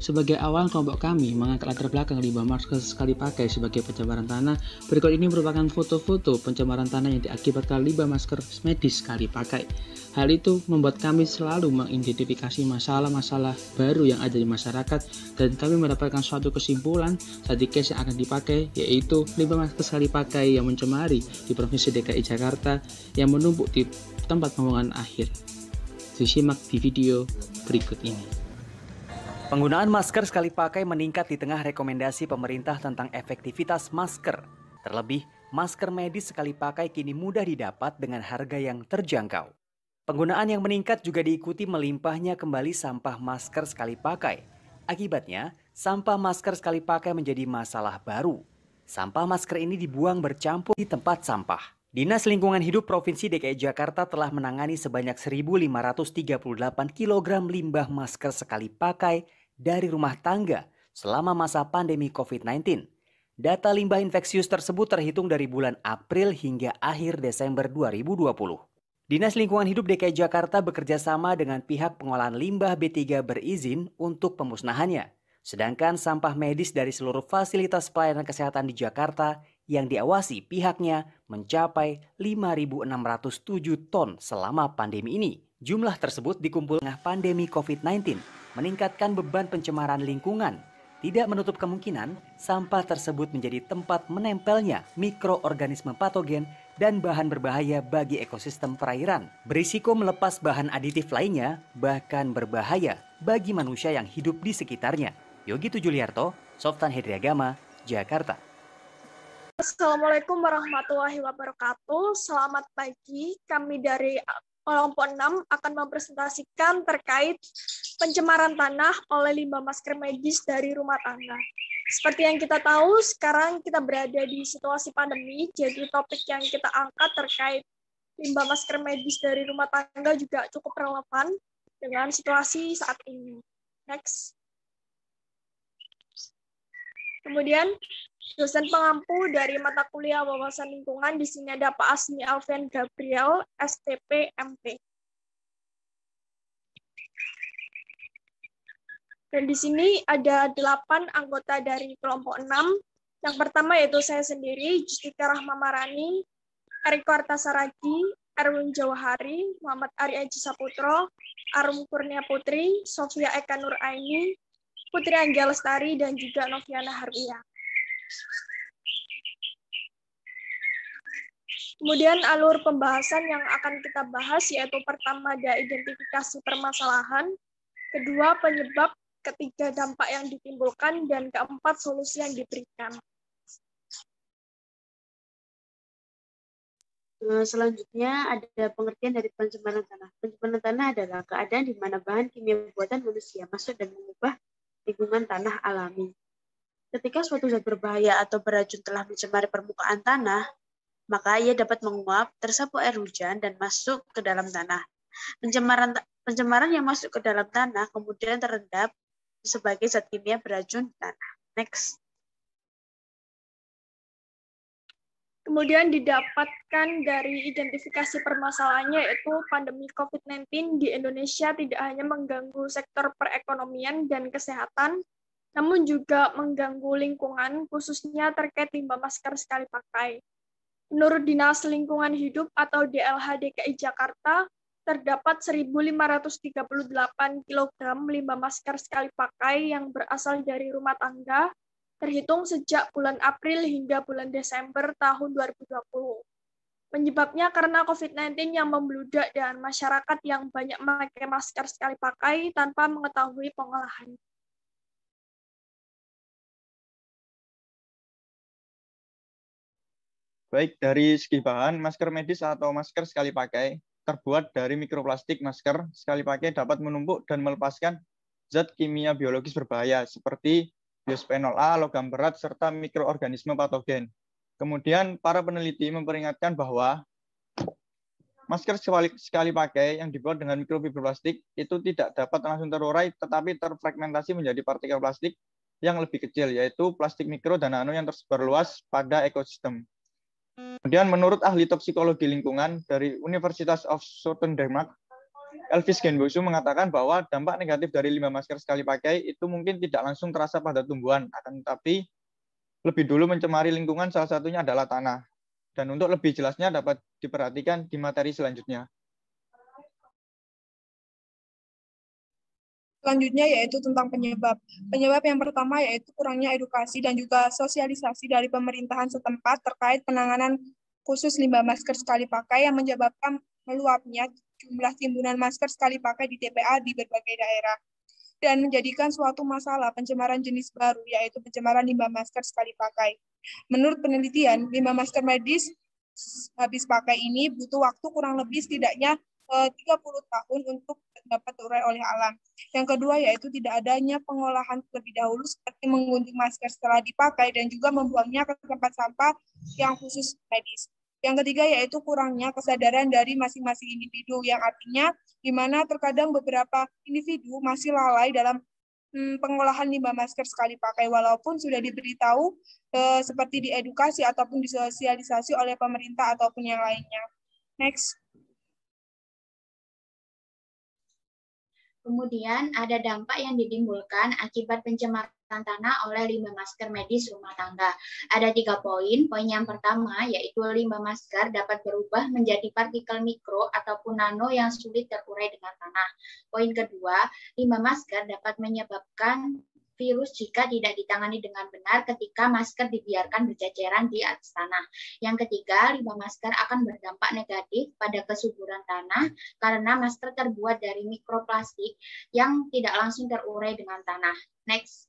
Sebagai awal, kelompok kami mengangkat latar belakang limbah masker sekali pakai sebagai pencemaran tanah. Berikut ini merupakan foto-foto pencemaran tanah yang diakibatkan limbah masker medis sekali pakai. Hal itu membuat kami selalu mengidentifikasi masalah-masalah baru yang ada di masyarakat, dan kami mendapatkan suatu kesimpulan saat case yang akan dipakai, yaitu limbah masker sekali pakai yang mencemari di Provinsi DKI Jakarta yang menumpuk di tempat pembuangan akhir. Disimak di video berikut ini. Penggunaan masker sekali pakai meningkat di tengah rekomendasi pemerintah tentang efektivitas masker. Terlebih, masker medis sekali pakai kini mudah didapat dengan harga yang terjangkau. Penggunaan yang meningkat juga diikuti melimpahnya kembali sampah masker sekali pakai. Akibatnya, sampah masker sekali pakai menjadi masalah baru. Sampah masker ini dibuang bercampur di tempat sampah. Dinas Lingkungan Hidup Provinsi DKI Jakarta telah menangani sebanyak 1.538 kg limbah masker sekali pakai dari rumah tangga selama masa pandemi COVID-19. Data limbah infeksius tersebut terhitung dari bulan April hingga akhir Desember 2020. Dinas Lingkungan Hidup DKI Jakarta bekerja sama dengan pihak pengolahan limbah B3 berizin untuk pemusnahannya. Sedangkan sampah medis dari seluruh fasilitas pelayanan kesehatan di Jakarta yang diawasi pihaknya mencapai 5.607 ton selama pandemi ini. Jumlah tersebut dikumpulkan tengah pandemi COVID-19, meningkatkan beban pencemaran lingkungan. Tidak menutup kemungkinan sampah tersebut menjadi tempat menempelnya mikroorganisme patogen dan bahan berbahaya bagi ekosistem perairan. Berisiko melepas bahan aditif lainnya, bahkan berbahaya bagi manusia yang hidup di sekitarnya. Yogi Tujuliarto, Softan Hedriagama, Jakarta. Assalamualaikum warahmatullahi wabarakatuh. Selamat pagi. Kami dari kelompok 6 akan mempresentasikan terkait pencemaran tanah oleh limbah masker medis dari rumah tangga. Seperti yang kita tahu, sekarang kita berada di situasi pandemi, jadi topik yang kita angkat terkait limbah masker medis dari rumah tangga juga cukup relevan dengan situasi saat ini. Next. Kemudian, dosen pengampu dari mata kuliah wawasan lingkungan di sini ada Pak Asmi Alfian Gabriel, STP MP. Dan di sini ada 8 anggota dari kelompok 6. Yang pertama yaitu saya sendiri, Justika Rahma Marani, Eriko Artasaragi, Erwin Jawahari, Muhammad Ari Aji Saputro, Arum Kurnia Putri, Sofia Eka Nuraini, Putri Anggia Lestari, dan juga Noviana Harwiyah. Kemudian alur pembahasan yang akan kita bahas yaitu pertama ada identifikasi permasalahan, kedua penyebab, ketiga dampak yang ditimbulkan, dan keempat solusi yang diberikan. Selanjutnya ada pengertian dari pencemaran tanah. Pencemaran tanah adalah keadaan di mana bahan kimia buatan manusia masuk dan mengubah lingkungan tanah alami. Ketika suatu zat berbahaya atau beracun telah mencemari permukaan tanah, maka ia dapat menguap, tersapu air hujan, dan masuk ke dalam tanah. Pencemaran yang masuk ke dalam tanah kemudian terendap sebagai zat kimia beracun di tanah. Next. Kemudian didapatkan dari identifikasi permasalahannya yaitu pandemi COVID-19 di Indonesia tidak hanya mengganggu sektor perekonomian dan kesehatan, namun juga mengganggu lingkungan, khususnya terkait limbah masker sekali pakai. Menurut Dinas Lingkungan Hidup atau DLH DKI Jakarta, terdapat 1.538 kg limbah masker sekali pakai yang berasal dari rumah tangga, terhitung sejak bulan April hingga bulan Desember tahun 2020. Penyebabnya karena COVID-19 yang membludak dan masyarakat yang banyak memakai masker sekali pakai tanpa mengetahui pengolahannya. Baik, dari segi bahan, masker medis atau masker sekali pakai terbuat dari mikroplastik. Masker sekali pakai dapat menumpuk dan melepaskan zat kimia biologis berbahaya seperti bisphenol A, logam berat, serta mikroorganisme patogen. Kemudian, para peneliti memperingatkan bahwa masker sekali pakai yang dibuat dengan mikrofiber plastik itu tidak dapat langsung terurai, tetapi terfragmentasi menjadi partikel plastik yang lebih kecil, yaitu plastik mikro dan nano yang tersebar luas pada ekosistem. Kemudian menurut ahli toksikologi lingkungan dari Universitas of Southern Denmark, Elvis Genbosu mengatakan bahwa dampak negatif dari limbah masker sekali pakai itu mungkin tidak langsung terasa pada tumbuhan, akan tetapi lebih dulu mencemari lingkungan, salah satunya adalah tanah. Dan untuk lebih jelasnya dapat diperhatikan di materi selanjutnya. Selanjutnya yaitu tentang penyebab. Penyebab yang pertama yaitu kurangnya edukasi dan juga sosialisasi dari pemerintahan setempat terkait penanganan khusus limbah masker sekali pakai yang menyebabkan meluapnya jumlah timbunan masker sekali pakai di TPA di berbagai daerah dan menjadikan suatu masalah pencemaran jenis baru yaitu pencemaran limbah masker sekali pakai. Menurut penelitian, limbah masker medis habis pakai ini butuh waktu kurang lebih setidaknya 30 tahun untuk dapat terurai oleh alam. Yang kedua yaitu tidak adanya pengolahan terlebih dahulu seperti menggunting masker setelah dipakai dan juga membuangnya ke tempat sampah yang khusus medis. Yang ketiga yaitu kurangnya kesadaran dari masing-masing individu yang artinya di mana terkadang beberapa individu masih lalai dalam pengolahan limbah masker sekali pakai walaupun sudah diberitahu seperti diedukasi ataupun disosialisasi oleh pemerintah ataupun yang lainnya. Next. Kemudian ada dampak yang ditimbulkan akibat pencemaran tanah oleh limbah masker medis rumah tangga. Ada 3 poin. Poin yang pertama yaitu limbah masker dapat berubah menjadi partikel mikro ataupun nano yang sulit terurai dengan tanah. Poin kedua, limbah masker dapat menyebabkan virus jika tidak ditangani dengan benar ketika masker dibiarkan berceceran di atas tanah. Yang ketiga, limbah masker akan berdampak negatif pada kesuburan tanah karena masker terbuat dari mikroplastik yang tidak langsung terurai dengan tanah. Next.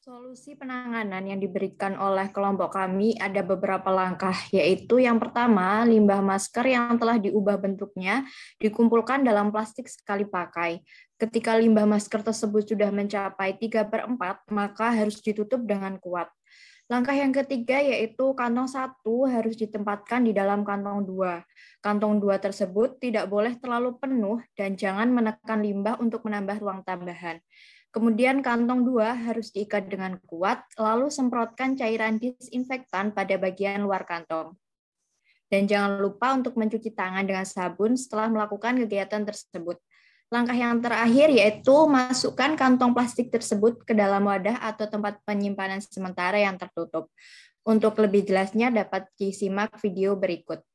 Solusi penanganan yang diberikan oleh kelompok kami ada beberapa langkah, yaitu yang pertama, limbah masker yang telah diubah bentuknya dikumpulkan dalam plastik sekali pakai. Ketika limbah masker tersebut sudah mencapai 3/4, maka harus ditutup dengan kuat. Langkah yang ketiga yaitu kantong 1 harus ditempatkan di dalam kantong 2. Kantong 2 tersebut tidak boleh terlalu penuh dan jangan menekan limbah untuk menambah ruang tambahan. Kemudian kantong 2 harus diikat dengan kuat, lalu semprotkan cairan disinfektan pada bagian luar kantong. Dan jangan lupa untuk mencuci tangan dengan sabun setelah melakukan kegiatan tersebut. Langkah yang terakhir yaitu masukkan kantong plastik tersebut ke dalam wadah atau tempat penyimpanan sementara yang tertutup. Untuk lebih jelasnya dapat disimak video berikut.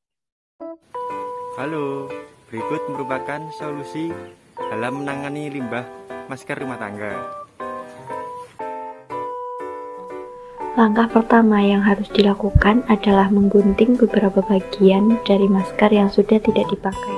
Halo, berikut merupakan solusi dalam menangani limbah masker rumah tangga. Langkah pertama yang harus dilakukan adalah menggunting beberapa bagian dari masker yang sudah tidak dipakai.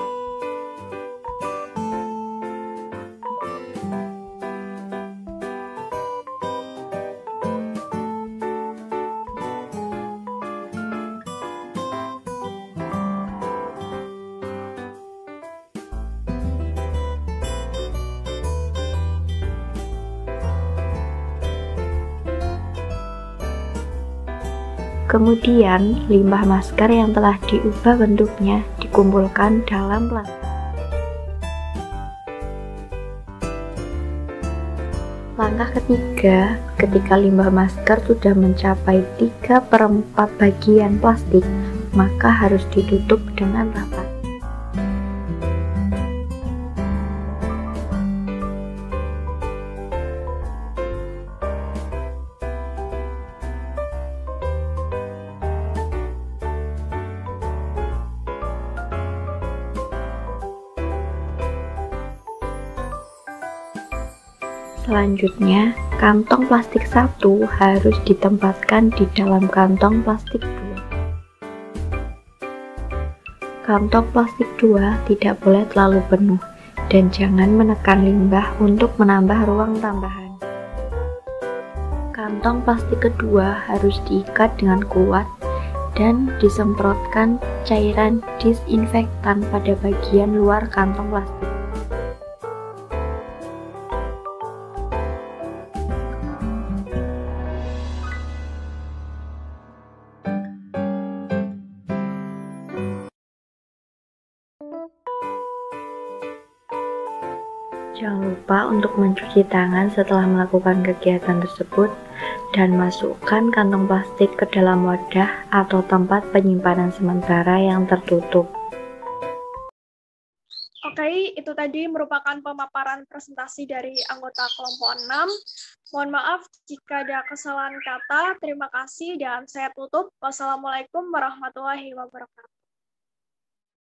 Kemudian, limbah masker yang telah diubah bentuknya dikumpulkan dalam plastik. Langkah ketiga, ketika limbah masker sudah mencapai 3/4 bagian plastik, maka harus ditutup dengan rapat. Selanjutnya, kantong plastik 1 harus ditempatkan di dalam kantong plastik 2. Kantong plastik 2 tidak boleh terlalu penuh dan jangan menekan limbah untuk menambah ruang tambahan. Kantong plastik kedua harus diikat dengan kuat dan disemprotkan cairan disinfektan pada bagian luar kantong plastik. Jangan lupa untuk mencuci tangan setelah melakukan kegiatan tersebut dan masukkan kantong plastik ke dalam wadah atau tempat penyimpanan sementara yang tertutup. Oke, itu tadi merupakan pemaparan presentasi dari anggota kelompok 6. Mohon maaf jika ada kesalahan kata. Terima kasih dan saya tutup. Wassalamualaikum warahmatullahi wabarakatuh.